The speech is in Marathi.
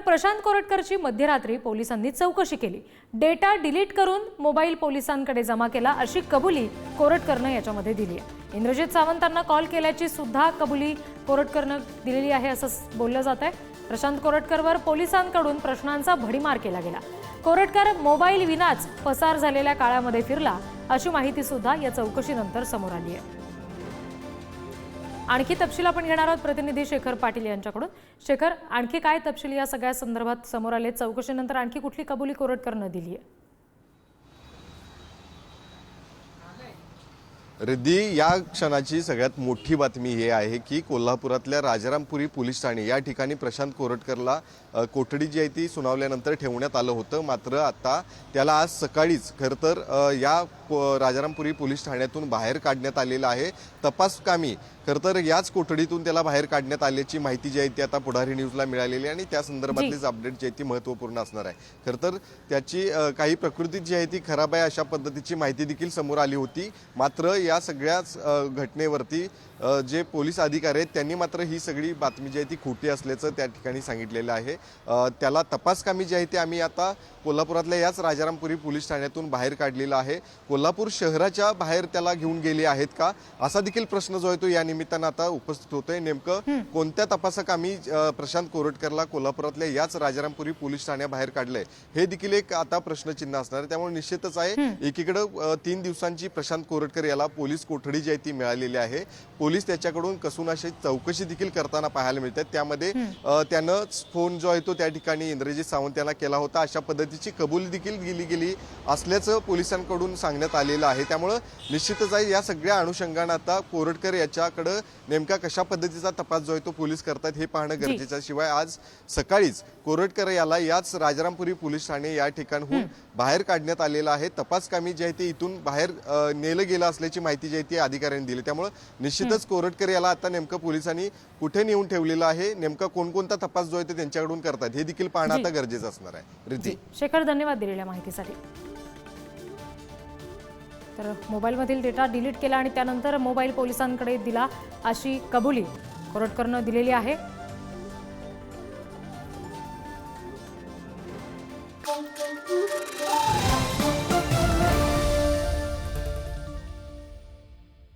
प्रशांत कोरटकरची मध्यरात्री पोलिसांनी चौकशी केली। डेटा डिलीट करून मोबाईल पोलिसांकडे जमा केला अशी कबुली कोरटकरने याच्यामध्ये दिली आहे। इंद्रजित सावंतांना कॉल केल्याची सुद्धा कबुली कोरटकरने दिलेली आहे असं बोललं जात आहे। प्रशांत कोरटकरवर पोलिसांकडून प्रश्नांचा भडीमार केला गेला। कोरटकर मोबाईल विनाच पसार झालेल्या काळामध्ये फिरला अशी माहिती सुद्धा या चौकशीनंतर समोर आली आहे। आणखी तपशील आपण घेणार आहोत प्रतिनिधी शेखर पाटील यांच्याकडून। शेखर, आणखी काय तपशील या सगळ्या संदर्भात समोर आले? चौकशीनंतर आणखी कुठली कबुली कोरटकरने दिली आहे? रिद्धी, या क्षणाची सगळ्यात मोठी बातमी ही आहे की कोल्हापुरातल्या राजारामपुरी पोलीस ठाणे या ठिकाणी प्रशांत कोरटकरला कोठडी जी आहे ती सुनावल्यानंतर ठेवण्यात आलं होतं। मात्र आता त्याला आज सकाळीच खरं तर या राजारामपुरी पोलीस ठाण्यातून बाहेर काढण्यात आलेलं आहे। तपासकामी खरं तर याच कोठडीतून त्याला बाहेर काढण्यात आल्याची माहिती जी आहे ती आता पुढारी न्यूजला मिळालेली आहे आणि त्या संदर्भातलीच अपडेट जी आहे ती महत्त्वपूर्ण असणार आहे। खरं तर त्याची काही प्रकृती जी आहे ती खराब आहे अशा पद्धतीची माहिती देखील समोर आली होती। मात्र या सगळ्याच घटनेवरती जे पोलीस अधिकारी आहेत त्यांनी मात्र ही सगळी बातमी जी आहे ती खोटी असल्याचं त्या ठिकाणी सांगितलेलं आहे। त्याला तपासकामी जी आहे ती आम्ही आता कोल्हापुरातल्या याच राजारामपुरी पोलीस ठाण्यातून बाहेर काढलेला आहे। कोल्हापूर शहराच्या बाहेर त्याला घेऊन गेले आहेत का असा देखील प्रश्न जो आहे तो या निमित्तानं आता उपस्थित होतोय। नेमकं कोणत्या तपासकामी प्रशांत कोरटकरला कोल्हापुरातल्या याच राजारामपुरी पोलीस ठाण्याबाहेर काढलंय हे देखील एक आता प्रश्नचिन्ह असणार आहे। त्यामुळे निश्चितच आहे एकीकडे 3 दिवसांची प्रशांत कोरटकर याला पोलीस कोठडी जी आहे ती मिळालेली आहे। पोलीस त्याच्याकडून कसून अशी चौकशी देखील करताना पाहायला मिळतात। त्यामध्ये त्यानं फोन जो आहे तो त्या ठिकाणी इंद्रजित सावंत यांना केला होता अशा पद्धतीची कबुली देखील गेली असल्याचं पोलिसांकडून सांगण्यात आलेलं आहे। त्यामुळे निश्चितच आहे या सगळ्या अनुषंगाने आता कोरटकर याच्याकडे नेमका कशा पद्धतीचा तपास जो आहे तो पोलीस करतात हे पाहणं गरजेचं आहे। शिवाय आज सकाळीच कोरटकर याला याच राजारामपुरी पोलीस ठाणे या ठिकाणाहून बाहेर काढण्यात आलेलं आहे। तपासकामी जे आहे ते इथून बाहेर नेलं गेलं असल्याची माहिती जी आहे ती अधिकाऱ्यांनी दिली। त्यामुळे निश्चितच कोरटकर याला आता नेमकं पोलिसांनी कुठे नेऊन ठेवलेलं आहे, नेमका कोणकोणता तपास जो आहे ते त्यांच्याकडून करतात हे देखील पाहणं आता गरजेचं असणार आहे। रिद्धी, शेखर, धन्यवाद दिलेल्या माहितीसाठी। तर मोबाईलमधील डेटा डिलीट केला आणि त्यानंतर मोबाईल पोलिसांकडे दिला अशी कबुली कोरटकरने दिलेली आहे।